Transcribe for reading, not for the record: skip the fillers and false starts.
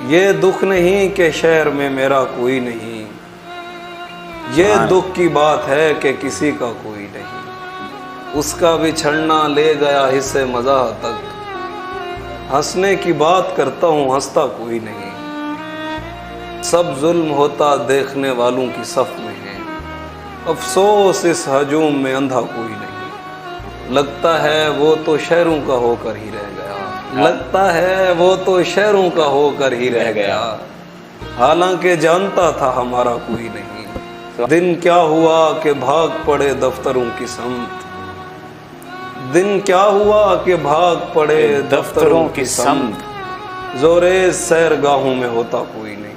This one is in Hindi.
ये दुख नहीं कि शहर में मेरा कोई नहीं, ये दुख की बात है कि किसी का कोई नहीं। उसका बिछड़ना ले गया हिस्से मज़ा तक, हंसने की बात करता हूँ हंसता कोई नहीं। सब जुल्म होता देखने वालों की सफ में है, अफसोस इस हजूम में अंधा कोई नहीं। लगता है वो तो शहरों का होकर ही रह गया, लगता है वो तो शहरों का होकर ही रह गया, हालांकि जानता था हमारा कोई नहीं। दिन क्या हुआ कि भाग पड़े दफ्तरों की समत, दिन क्या हुआ कि भाग पड़े दफ्तरों की समत, जोरे सैरगाहों में होता कोई नहीं।